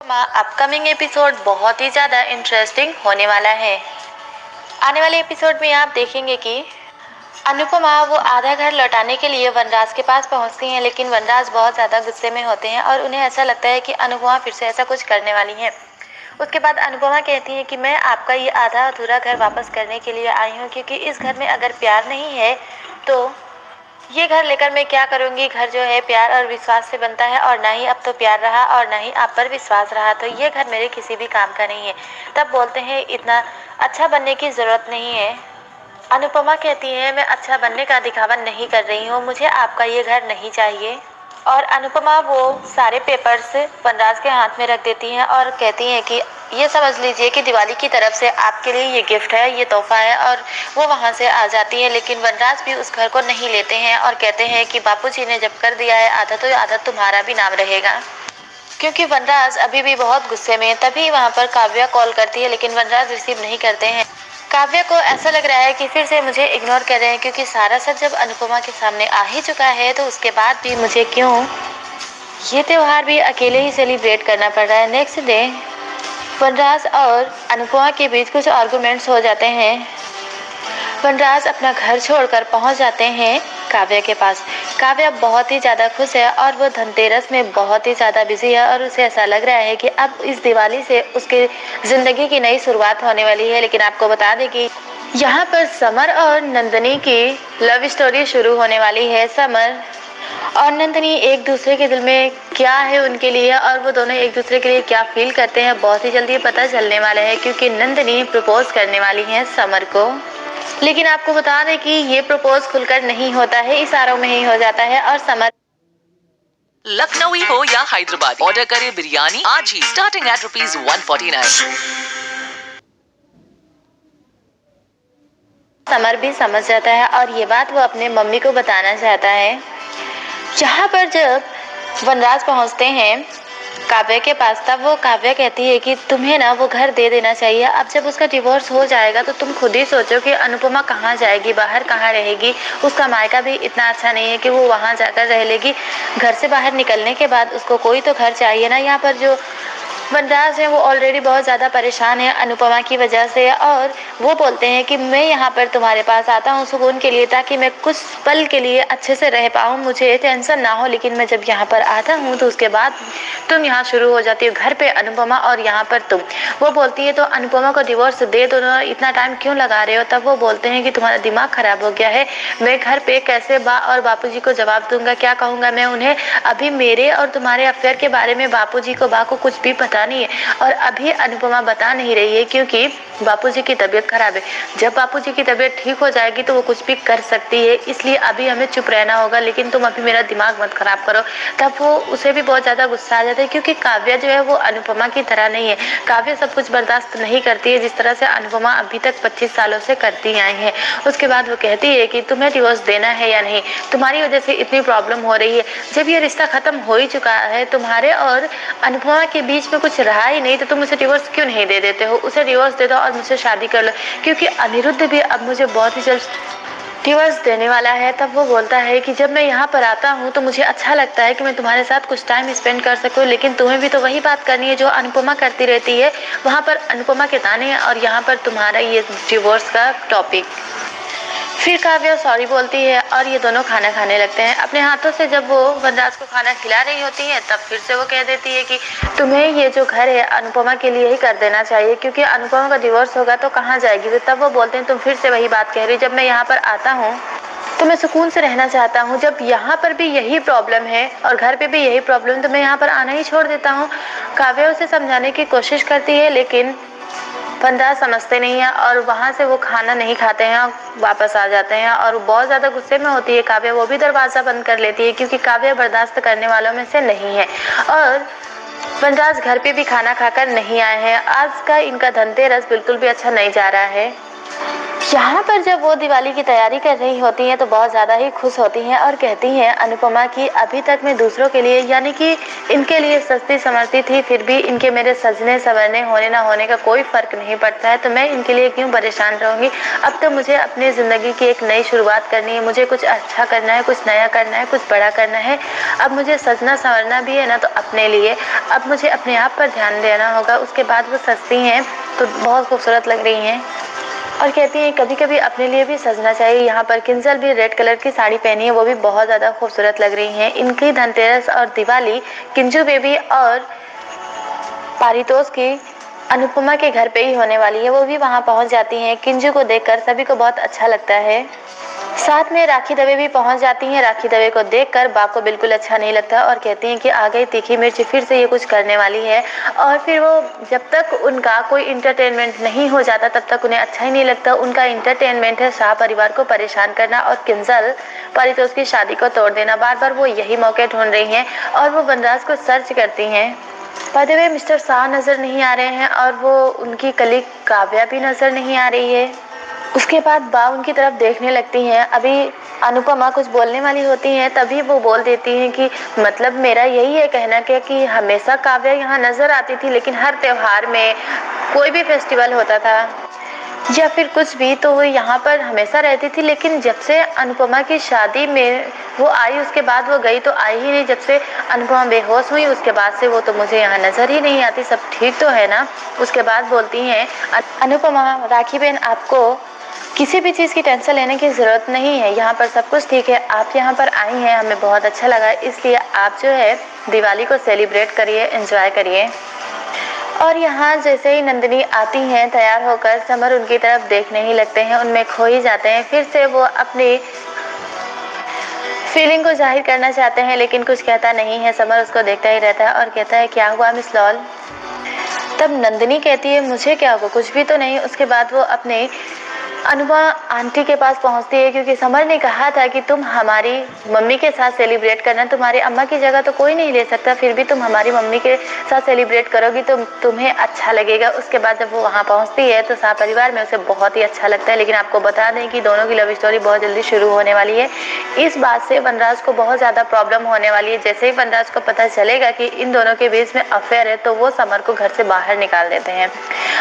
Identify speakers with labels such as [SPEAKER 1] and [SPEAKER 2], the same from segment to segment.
[SPEAKER 1] Upcoming episode बहुत ही ज़्यादा interesting होने वाला है। आने वाले एपिसोड में आप देखेंगे कि अनुपमा वो आधा घर लौटाने के लिए वनराज के पास पहुंचती हैं, लेकिन वनराज बहुत ज़्यादा गुस्से में होते हैं और उन्हें ऐसा लगता है कि अनुपमा फिर से ऐसा कुछ करने वाली है। उसके बाद अनुपमा कहती है कि मैं आपका ये आधा अधूरा घर वापस करने के लिए आई हूँ, क्योंकि इस घर में अगर प्यार नहीं है तो ये घर लेकर मैं क्या करूँगी। घर जो है प्यार और विश्वास से बनता है, और ना ही अब तो प्यार रहा और ना ही आप पर विश्वास रहा, तो ये घर मेरे किसी भी काम का नहीं है। तब बोलते हैं इतना अच्छा बनने की ज़रूरत नहीं है। अनुपमा कहती है मैं अच्छा बनने का दिखावा नहीं कर रही हूँ, मुझे आपका ये घर नहीं चाहिए। और अनुपमा वो सारे पेपर्स वनराज के हाथ में रख देती हैं और कहती हैं कि ये समझ लीजिए कि दिवाली की तरफ से आपके लिए ये गिफ्ट है, ये तोहफा है। और वो वहाँ से आ जाती है, लेकिन वनराज भी उस घर को नहीं लेते हैं और कहते हैं कि बापूजी ने जब कर दिया है आधा, तो आधा तुम्हारा भी नाम रहेगा। क्योंकि वनराज अभी भी बहुत गुस्से में है। तभी वहाँ पर काव्या कॉल करती है, लेकिन वनराज रिसीव नहीं करते हैं। काव्या को ऐसा लग रहा है कि फिर से मुझे इग्नोर कर रहे हैं, क्योंकि सारा सच जब अनुपमा के सामने आ ही चुका है तो उसके बाद भी मुझे क्यों ये त्योहार भी अकेले ही सेलिब्रेट करना पड़ रहा है। नेक्स्ट डे वनराज और अनुपमा के बीच कुछ आर्गुमेंट्स हो जाते हैं। वनराज अपना घर छोड़कर पहुंच जाते हैं काव्या के पास। काव्या बहुत ही ज़्यादा खुश है और वो धनतेरस में बहुत ही ज़्यादा बिजी है, और उसे ऐसा लग रहा है कि अब इस दिवाली से उसकी ज़िंदगी की नई शुरुआत होने वाली है। लेकिन आपको बता दें कि यहाँ पर समर और नंदिनी की लव स्टोरी शुरू होने वाली है। समर और नंदिनी एक दूसरे के दिल में क्या है उनके लिए, और वो दोनों एक दूसरे के लिए क्या फील करते हैं, बहुत ही जल्दी पता चलने वाला है, क्योंकि नंदिनी प्रपोज करने वाली है समर को। लेकिन आपको बता दें कि ये प्रपोज खुलकर नहीं होता है, इशारों में ही हो जाता है। और समर
[SPEAKER 2] लखनऊ हो या हैदराबाद, ऑर्डर करें बिरयानी आज ही, स्टार्टिंग एट ₹149।
[SPEAKER 1] समर भी समझ जाता है और ये बात वो अपने मम्मी को बताना चाहता है। यहाँ पर जब वनराज पहुँचते हैं काव्या के पास, तब वो काव्या कहती है कि तुम्हें ना वो घर दे देना चाहिए। अब जब उसका डिवोर्स हो जाएगा तो तुम खुद ही सोचो कि अनुपमा कहाँ जाएगी, बाहर कहाँ रहेगी। उसका मायका भी इतना अच्छा नहीं है कि वो वहाँ जाकर रह लेगी। घर से बाहर निकलने के बाद उसको कोई तो घर चाहिए ना। यहाँ पर जो वनराज है वो ऑलरेडी बहुत ज़्यादा परेशान है अनुपमा की वजह से, और वो बोलते हैं कि मैं यहाँ पर तुम्हारे पास आता हूँ सुकून के लिए, ताकि मैं कुछ पल के लिए अच्छे से रह पाऊँ, मुझे टेंशन ना हो। लेकिन मैं जब यहाँ पर आता हूँ तो उसके बाद तुम यहाँ शुरू हो जाती हो, घर पे अनुपमा और यहाँ पर तुम। वो बोलती है तो अनुपमा को डिवोर्स दे दो ना, इतना टाइम क्यों लगा रहे हो। तब वो बोलते हैं कि तुम्हारा दिमाग खराब हो गया है, मैं घर पे कैसे बा और बापूजी को जवाब दूंगा, क्या कहूँगा मैं उन्हें। अभी मेरे और तुम्हारे अफेयर के बारे में बापूजी को बा को कुछ भी पता नहीं है, और अभी अनुपमा बता नहीं रही है क्योंकि बापूजी की तबीयत खराब है। जब बापूजी की तबीयत ठीक हो जाएगी तो वो कुछ भी कर सकती है, इसलिए अभी हमें चुप रहना होगा, लेकिन तुम अभी मेरा दिमाग मत खराब करो। तब वो उसे भी बहुत ज़्यादा गुस्सा आ जाता है, क्योंकि काव्या जो है वो अनुपमा की तरह नहीं है। काव्या सब कुछ बर्दाश्त नहीं करती है जिस तरह से अनुपमा अभी तक 25 सालों से करती आई है। उसके बाद वो कहती है कि तुम्हें डिवोर्स देना है या नहीं, तुम्हारी वजह से इतनी प्रॉब्लम हो रही है। जब ये रिश्ता खत्म हो ही चुका है, तुम्हारे और अनुपमा के बीच में कुछ रहा ही नहीं, तो तुम उसे डिवोर्स क्यों नहीं दे देते हो। उसे डिवोर्स दे दो और मुझसे शादी कर लो, क्योंकि अनिरुद्ध भी अब मुझे बहुत ही जल्द डिवोर्स देने वाला है। तब वो बोलता है कि जब मैं यहाँ पर आता हूँ तो मुझे अच्छा लगता है कि मैं तुम्हारे साथ कुछ टाइम स्पेंड कर सकूँ, लेकिन तुम्हें भी तो वही बात करनी है जो अनुपमा करती रहती है। वहाँ पर अनुपमा के ताने हैं और यहाँ पर तुम्हारा ये डिवोर्स का टॉपिक। फिर काव्या सॉरी बोलती है और ये दोनों खाना खाने लगते हैं अपने हाथों से। जब वो वनराज को खाना खिला रही होती है तब फिर से वो कह देती है कि तुम्हें ये जो घर है अनुपमा के लिए ही कर देना चाहिए, क्योंकि अनुपमा का डिवोर्स होगा तो कहाँ जाएगी। तो तब वो बोलते हैं तुम फिर से वही बात कह रही हो, जब मैं यहाँ पर आता हूँ तो मैं सुकून से रहना चाहता हूँ। जब यहाँ पर भी यही प्रॉब्लम है और घर पे भी यही प्रॉब्लम, तो मैं यहाँ पर आना ही छोड़ देता हूँ। काव्या उसे समझाने की कोशिश करती है, लेकिन वनराज समझते नहीं है और वहाँ से वो खाना नहीं खाते हैं, वापस आ जाते हैं। और बहुत ज़्यादा गुस्से में होती है काव्या, वो भी दरवाज़ा बंद कर लेती है, क्योंकि काव्या बर्दाश्त करने वालों में से नहीं है। और वनराज घर पे भी खाना खाकर नहीं आए हैं। आज का इनका धनतेरस बिल्कुल भी अच्छा नहीं जा रहा है। यहाँ पर जब वो दिवाली की तैयारी कर रही होती हैं तो बहुत ज़्यादा ही खुश होती हैं और कहती हैं अनुपमा कि अभी तक मैं दूसरों के लिए यानी कि इनके लिए सस्ती संवरती थी, फिर भी इनके मेरे सजने संवरने होने ना होने का कोई फ़र्क नहीं पड़ता है, तो मैं इनके लिए क्यों परेशान रहूँगी। अब तो मुझे अपनी ज़िंदगी की एक नई शुरुआत करनी है, मुझे कुछ अच्छा करना है, कुछ नया करना है, कुछ बड़ा करना है। अब मुझे सजना संवरना भी है ना तो अपने लिए, अब मुझे अपने आप पर ध्यान देना होगा। उसके बाद वो सजती हैं तो बहुत खूबसूरत लग रही हैं और कहती हैं कभी कभी अपने लिए भी सजना चाहिए। यहाँ पर किंजल भी रेड कलर की साड़ी पहनी है, वो भी बहुत ज़्यादा खूबसूरत लग रही हैं। इनकी धनतेरस और दिवाली किंजू बेबी और पारितोष की अनुपमा के घर पे ही होने वाली है। वो भी वहाँ पहुँच जाती हैं। किंजू को देखकर सभी को बहुत अच्छा लगता है। साथ में राखी दवे भी पहुंच जाती हैं। राखी दवे को देखकर बा को बिल्कुल अच्छा नहीं लगता और कहती हैं कि आ गई तीखी मिर्च, फिर से ये कुछ करने वाली है। और फिर वो जब तक उनका कोई इंटरटेनमेंट नहीं हो जाता तब तक उन्हें अच्छा ही नहीं लगता। उनका इंटरटेनमेंट है शाह परिवार को परेशान करना और किंजल पारितोष की शादी को तोड़ देना। बार बार वो यही मौके ढूंढ रही हैं और वो वनराज को सर्च करती हैं। By the way mister Shah नज़र नहीं आ रहे हैं और वो उनकी कलीग काव्या भी नज़र नहीं आ रही है। उसके बाद बा उनकी तरफ देखने लगती हैं। अभी अनुपमा कुछ बोलने वाली होती हैं, तभी वो बोल देती हैं कि मतलब मेरा यही है कहना कि हमेशा काव्या यहाँ नज़र आती थी, लेकिन हर त्योहार में कोई भी फेस्टिवल होता था या फिर कुछ भी तो वो यहाँ पर हमेशा रहती थी, लेकिन जब से अनुपमा की शादी में वो आई उसके बाद वो गई तो आई ही नहीं। जब से अनुपमा बेहोश हुई उसके बाद से वो तो मुझे यहाँ नज़र ही नहीं आती। सब ठीक तो है ना। उसके बाद बोलती हैं अनुपमा राखी बहन, आपको किसी भी चीज़ की टेंशन लेने की ज़रूरत नहीं है, यहाँ पर सब कुछ ठीक है। आप यहाँ पर आई हैं, हमें बहुत अच्छा लगा, इसलिए आप जो है दिवाली को सेलिब्रेट करिए, एंजॉय करिए। और यहाँ जैसे ही नंदिनी आती हैं तैयार होकर, समर उनकी तरफ देखने ही लगते हैं, उनमें खो ही जाते हैं। फिर से वो अपनी फीलिंग को जाहिर करना चाहते हैं लेकिन कुछ कहता नहीं है। समर उसको देखता ही रहता है और कहता है क्या हुआ मिस लॉल। तब नंदिनी कहती है मुझे क्या होगा, कुछ भी तो नहीं। उसके बाद वो अपने अनुपमा आंटी के पास पहुंचती है क्योंकि समर ने कहा था कि तुम हमारी मम्मी के साथ सेलिब्रेट करना, तुम्हारी अम्मा की जगह तो कोई नहीं ले सकता, फिर भी तुम हमारी मम्मी के साथ सेलिब्रेट करोगी तो तुम्हें अच्छा लगेगा। उसके बाद जब वो वहाँ पहुँचती है तो शाह परिवार में उसे बहुत ही अच्छा लगता है। लेकिन आपको बता दें कि दोनों की लव स्टोरी बहुत जल्दी शुरू होने वाली है। इस बात से वनराज को बहुत ज़्यादा प्रॉब्लम होने वाली है। जैसे ही वनराज को पता चलेगा कि इन दोनों के बीच में अफेयर है तो वो समर को घर से बाहर निकाल देते हैं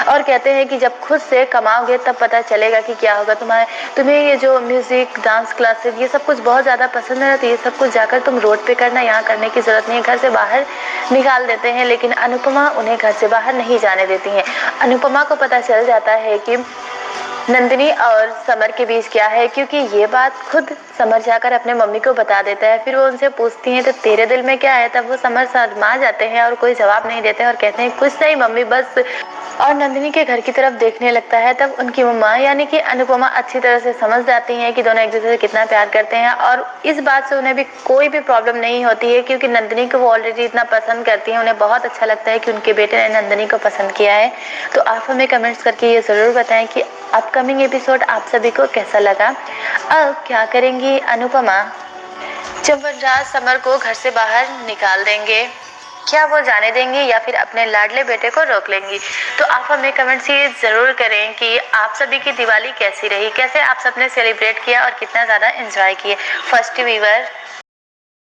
[SPEAKER 1] और कहते हैं कि जब खुद से कमाओगे तब पता चलेगा कि क्या होगा। तुम्हें ये जो म्यूजिक डांस क्लासेस ये सब कुछ बहुत ज़्यादा पसंद है ना, तो ये सब कुछ जाकर तुम रोड पे करना, यहाँ करने की ज़रूरत नहीं है। घर से बाहर निकाल देते हैं लेकिन अनुपमा उन्हें घर से बाहर नहीं जाने देती हैं। अनुपमा को पता चल जाता है कि नंदिनी और समर के बीच क्या है, क्योंकि ये बात खुद समर जाकर अपने मम्मी को बता देता है। फिर वो उनसे पूछती हैं तो तेरे दिल में क्या है। तब वो समर शर्मा जाते हैं और कोई जवाब नहीं देते और कहते हैं कुछ नहीं मम्मी बस, और नंदिनी के घर की तरफ देखने लगता है। तब उनकी मम्मा यानी कि अनुपमा अच्छी तरह से समझ जाती हैं कि दोनों एक दूसरे से कितना प्यार करते हैं और इस बात से उन्हें भी कोई भी प्रॉब्लम नहीं होती है क्योंकि नंदिनी को वो ऑलरेडी इतना पसंद करती हैं। उन्हें बहुत अच्छा लगता है कि उनके बेटे ने नंदिनी को पसंद किया है। तो आप हमें कमेंट्स करके ये ज़रूर बताएं कि अपकमिंग एपिसोड आप सभी को कैसा लगा। अब क्या करेंगी अनुपमा जब वनराज समर को घर से बाहर निकाल देंगे, क्या वो जाने देंगी या फिर अपने लाडले बेटे को रोक लेंगी। तो आप हमें कमेंट्स ये ज़रूर करें कि आप सभी की दिवाली कैसी रही, कैसे आप सबने सेलिब्रेट किया और कितना ज़्यादा एंजॉय किए। First viewer